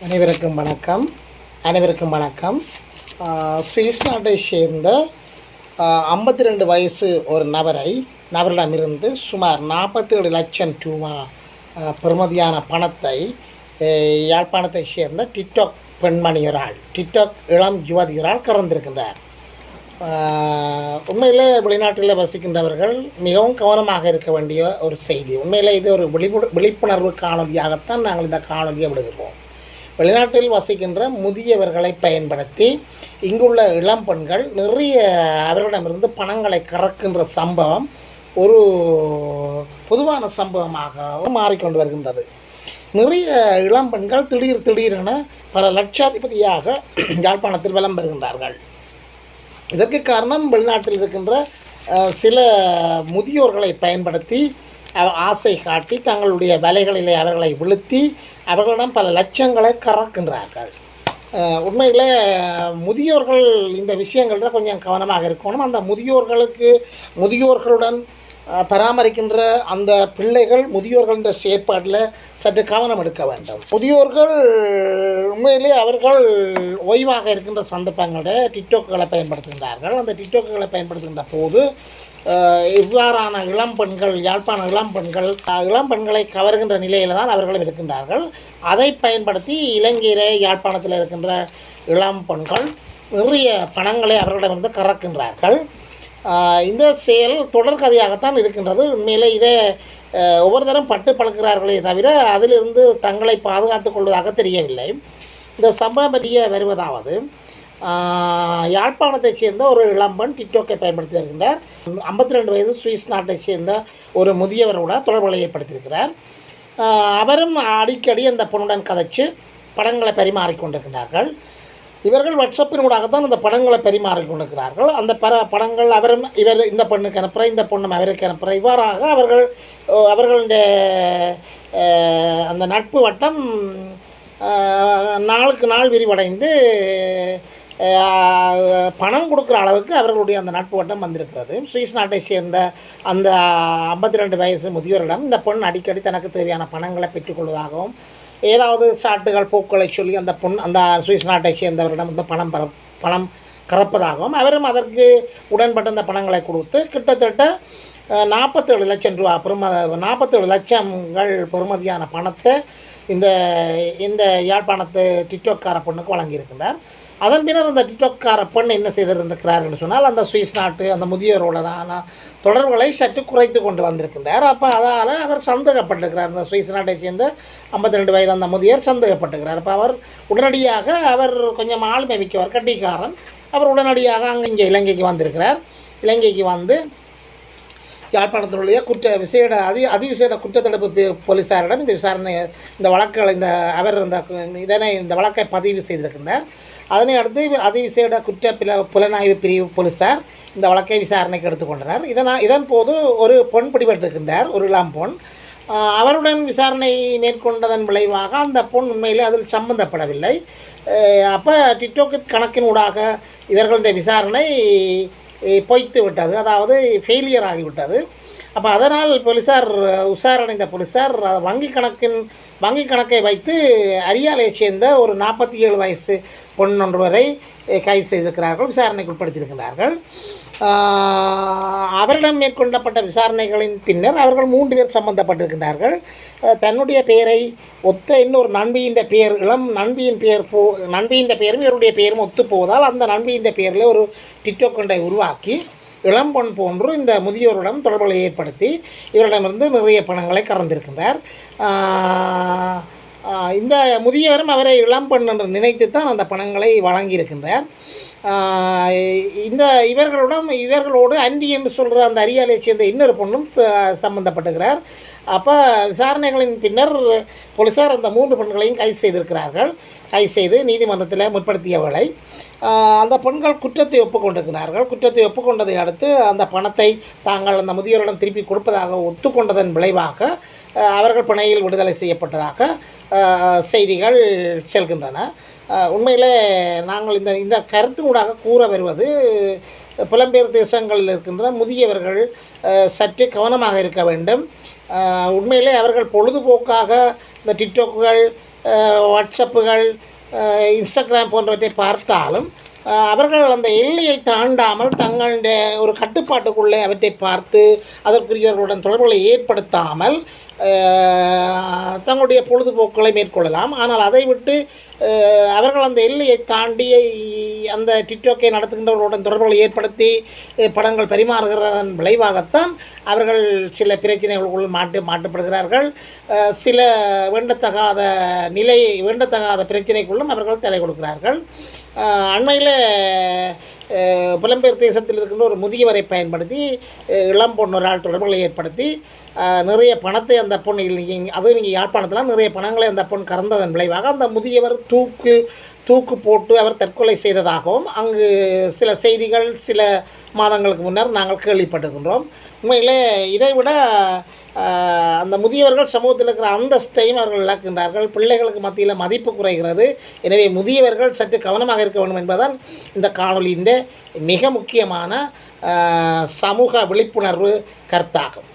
அனைவருக்கும் வணக்கம். அனைவருக்கும் வணக்கம். சுவிஸ் நாட்டை சேர்ந்த 52 வயசு ஒரு நபரிடமிருந்து சுமார் 47 லட்சம் ரூபா பெறுமதியான பணத்தை யாழ்ப்பாணத்தை சேர்ந்த டிக்டாக் பெண்மணியொராள், டிக்டாக் இளம் யுவதியொராள் கறந்திருக்கின்றார். உண்மையில் வெளிநாட்டில் வசிக்கின்றவர்கள் மிகவும் கவனமாக இருக்க வேண்டிய ஒரு செய்தி. உண்மையில் இது ஒரு விழிப்புணர்வு காணொலியாகத்தான் நாங்கள் இந்த காணொலியை விடுகிறோம். வெளிநாட்டில் வசிக்கின்ற முதியவர்களை பயன்படுத்தி இங்குள்ள இளம் பெண்கள் நிறைய அவர்களிடமிருந்து பணங்களை கறக்கின்ற சம்பவம் ஒரு பொதுவான சம்பவமாக மாறிக்கொண்டு வருகின்றது. நிறைய இளம் பெண்கள் திடீரென பல லட்சாதிபதியாக யாழ்ப்பாணத்தில் வலம் பெறுகின்றார்கள். இதற்கு காரணம் வெளிநாட்டில் இருக்கின்ற சில முதியோர்களை பயன்படுத்தி ஆசை காட்டி தங்களுடைய வலைகளிலே அவர்களை விழுத்தி அவர்களிடம் பல லட்சங்களை கறக்கின்றார்கள். உண்மையில் முதியோர்கள் இந்த விஷயங்களில் கொஞ்சம் கவனமாக இருக்கணும். அந்த முதியோர்களுடன் பராமரிக்கின்ற அந்த பிள்ளைகள் முதியோர்கள்ன்ற செயற்பாட்டில் சற்று கவனம் எடுக்க வேண்டும். முதியோர்கள் உண்மையிலே அவர்கள் ஓய்வாக இருக்கின்ற சந்தர்ப்பங்களில் டிக்டாக்குகளை பயன்படுத்துகின்றார்கள். அந்த டிக்டாக்குகளை பயன்படுத்துகின்ற போது இவ்வாறான யாழ்ப்பாண இளம் பெண்களை கவர்கின்ற நிலையில் தான் அவர்களும் இருக்கின்றார்கள். அதை பயன்படுத்தி இலங்கையிலே யாழ்ப்பாணத்தில் இருக்கின்ற இளம் பெண்கள் நிறைய பணங்களை அவர்களிடமிருந்து கறக்கின்றார்கள். இந்த செயல் தொடர்கதையாகத்தான் இருக்கின்றது. உண்மையிலே இதை ஒவ்வொரு தரம் பட்டு பழக்கிறார்களே தவிர அதிலிருந்து தங்களை பாதுகாத்துக் கொள்வதாக தெரியவில்லை. இந்த சம்பவம் பற்றிய வருவதாவது, யாழ்ப்பாணத்தைச் சேர்ந்த ஒரு இளம்பெண் டிக்டாக்கை பயன்படுத்தி வருகின்றார். 52 வயது சுவிஸ் நாட்டை சேர்ந்த ஒரு முதியவரோட தொடர்புகளை ஏற்படுத்தியிருக்கிறார். அவரும் அடிக்கடி அந்த பொண்ணுடன் கதைச்சு படங்களை பரிமாறிக்கொண்டிருக்கிறார்கள். இவர்கள் வாட்ஸ்அப்பினூடாகத்தான் அந்த படங்களை பரிமாறிக்கொண்டிருக்கிறார்கள். அந்த படங்கள் இவர் இந்த பெண்ணுக்கு அனுப்புகிற, இந்த பொண்ணும் அவருக்கு அனுப்புகிற, இவ்வாறாக அவர்களுடைய அந்த நட்பு வட்டம் நாளுக்கு நாள் விரிவடைந்து பணம் கொடுக்குற அளவுக்கு அவர்களுடைய அந்த நட்பு வட்டம் வந்திருக்கிறது. சுவிஸ் நாட்டை சேர்ந்த அந்த 52 வயசு முதியோரிடம் இந்த பெண் அடிக்கடி தனக்கு தேவையான பணங்களை பெற்றுக்கொள்வதாகவும், ஏதாவது சாட்டுகள் போக்குகளை சொல்லி அந்த சுவிஸ் நாட்டை சேர்ந்தவரிடம் இந்த பணம் கறப்பதாகவும், அவரும் அதற்கு உடன்பட்ட அந்த பணங்களை கொடுத்து கிட்டத்தட்ட 47 லட்சம் ரூபா 47 லட்சங்கள் பெறுமதியான பணத்தை இந்த யாழ்ப்பாணத்து டிக்டாக்கார பெண்ணுக்கு வழங்கியிருக்கின்றார். அதன் பின்னர் அந்த டிக்டாக்கார பெண் என்ன செய்திருக்கிறார் என்று சொன்னால், அந்த சுவிஸ் நாட்டு அந்த முதியோரோடான தொடர்புகளை சற்று குறைத்து கொண்டு வந்திருக்கின்றார். அப்போ அதால் அவர் சந்தேகப்பட்டிருக்கிறார். இந்த சுவிஸ் நாட்டை சேர்ந்த 52 வயது அந்த முதியோர் சந்தேகப்பட்டிருக்கிறார். அப்போ அவர் கொஞ்சம் ஆளுமை மிக்கவர், கட்டிக்காரன். அவர் உடனடியாக இங்கே இலங்கைக்கு வந்திருக்கிறார். இலங்கைக்கு வந்து யாழ்ப்பாணத்தினுடைய அதிவிசேட குற்றத்தடுப்பு போலீஸாரிடம் இந்த வழக்கை பதிவு செய்திருக்கின்றார். அதனை அடுத்து அதிவிசேட புலனாய்வு பிரிவு போலீஸார் இந்த வழக்கை விசாரணைக்கு எடுத்துக்கொண்டனர். இதன் போது ஒரு பெண் பிடிபட்டிருக்கின்றார், ஒரு இளம் பெண். அவருடன் விசாரணை மேற்கொண்டதன் விளைவாக அந்த பொன் உண்மையில் அதில் சம்பந்தப்படவில்லை. அப்போ டிக்டாக் கணக்கினூடாக இவர்களுடைய விசாரணை பொய்த்து விட்டது, அதாவது ஃபெயிலியர் ஆகிவிட்டது. அப்போ அதனால் உஷாரடைந்த போலீஸார் வங்கி கணக்கை வைத்து அரியாலையை சேர்ந்த ஒரு 47 வயசு பொன் ஒருவரை கைது செய்திருக்கிறார்கள், விசாரணைக்கு உட்படுத்தியிருக்கிறார்கள். அவரிடம் மேற்கொள்ளப்பட்ட விசாரணைகளின் பின்னர் அவர்கள் 3 பேர் சம்பந்தப்பட்டிருக்கின்றார்கள். தன்னுடைய பெயரை ஒத்த இன்னொரு நண்பியின் பெயர், நண்பியின் பெயரும் இவருடைய பெயரும் ஒத்துப்போவதால் அந்த நண்பியின் பெயரில் ஒரு டிக்டாக் ஒன்றை உருவாக்கி இளம்பெண் போன்று இந்த முதியோரிடம் தொடர்புகளை ஏற்படுத்தி இவரிடமிருந்து நிறைய பணங்களை கறந்திருக்கின்றார். இந்த முதியவரும் அவரை இளம்பெண் என்று நினைத்து தான் அந்த பணங்களை வழங்கியிருக்கின்றார். இவர்களோடு அன்றி என்று சொல்கிற அந்த அரியாலையை சேர்ந்த இன்னொரு பொண்ணும் சம்பந்தப்பட்டுகிறார். அப்போ விசாரணைகளின் பின்னர் போலீஸார் அந்த 3 பெண்களையும் கைது செய்திருக்கிறார்கள். கைது செய்து நீதிமன்றத்தில் முற்படுத்திய வேளை அந்த பெண்கள் குற்றத்தை ஒப்புக்கொண்டிருக்கிறார்கள். குற்றத்தை ஒப்புக்கொண்டதை அடுத்து அந்த பணத்தை தாங்கள் அந்த முதியோரிடம் திருப்பி கொடுப்பதாக ஒத்துக்கொண்டதன் விளைவாக அவர்கள் பிணையில் விடுதலை செய்யப்பட்டதாக செய்திகள் செல்கின்றன. உண்மையிலே நாங்கள் இந்த இந்த கருத்தினூடாக கூற வருவது, புலம்பெயர் தேசங்களில் இருக்கின்ற முதியவர்கள் சற்று கவனமாக இருக்க வேண்டும். உண்மையிலே அவர்கள் பொழுதுபோக்காக இந்த டிக்டாக்குகள், வாட்ஸ்அப்புகள், இன்ஸ்டாகிராம் போன்றவற்றை பார்த்தாலும் அவர்கள் அந்த எல்லையை தாண்டாமல் தங்களுடைய ஒரு கட்டுப்பாட்டுக்குள்ளே அவற்றை பார்த்து அதற்குரியவர்களுடன் தொடர்புகளை ஏற்படுத்தாமல் தங்களுடைய பொழுதுபோக்குகளை மேற்கொள்ளலாம். ஆனால் அதை விட்டு அவர்கள் அந்த எல்லையை தாண்டி அந்த டிக்டாக்கை நடத்துகின்றவர்களுடன் தொடர்புகளை ஏற்படுத்தி படங்கள் பரிமாறுகிறதன் விளைவாகத்தான் அவர்கள் சில பிரச்சனைகளுக்குள் மாட்டுப்படுகிறார்கள். சில வேண்டத்தகாத பிரச்சனைக்குள்ளும் அவர்கள் தலை கொடுக்கிறார்கள். அண்மையில் புலம்பெயர் தேசத்தில் இருக்கின்ற ஒரு முதியவரை பயன்படுத்தி இளம் பொண்ணொரால் தொடர்புகளை ஏற்படுத்தி நிறைய பணத்தை அந்த பொண்ணு அதுவும் இங்கே யாழ்ப்பாணத்தில் நிறைய பணங்களை அந்த பொண்ணு கறந்ததன் விளைவாக அந்த முதியவர் தூக்கு போட்டு அவர் தற்கொலை செய்ததாகவும் அங்கு சில செய்திகள் சில மாதங்களுக்கு முன்னர் நாங்கள் கேள்விப்பட்டிருக்கின்றோம். உண்மையிலே இதைவிட அந்த முதியவர்கள் சமூகத்தில் இருக்கிற அந்தஸ்தையும் அவர்கள் இழக்கின்றார்கள். பிள்ளைகளுக்கு மத்தியில் மதிப்பு குறைகிறது. எனவே முதியவர்கள் சற்று கவனமாக இருக்க வேண்டும் என்பதுதான் இந்த காணொலியின் மிக முக்கியமான சமூக விழிப்புணர்வு கருத்தாகும்.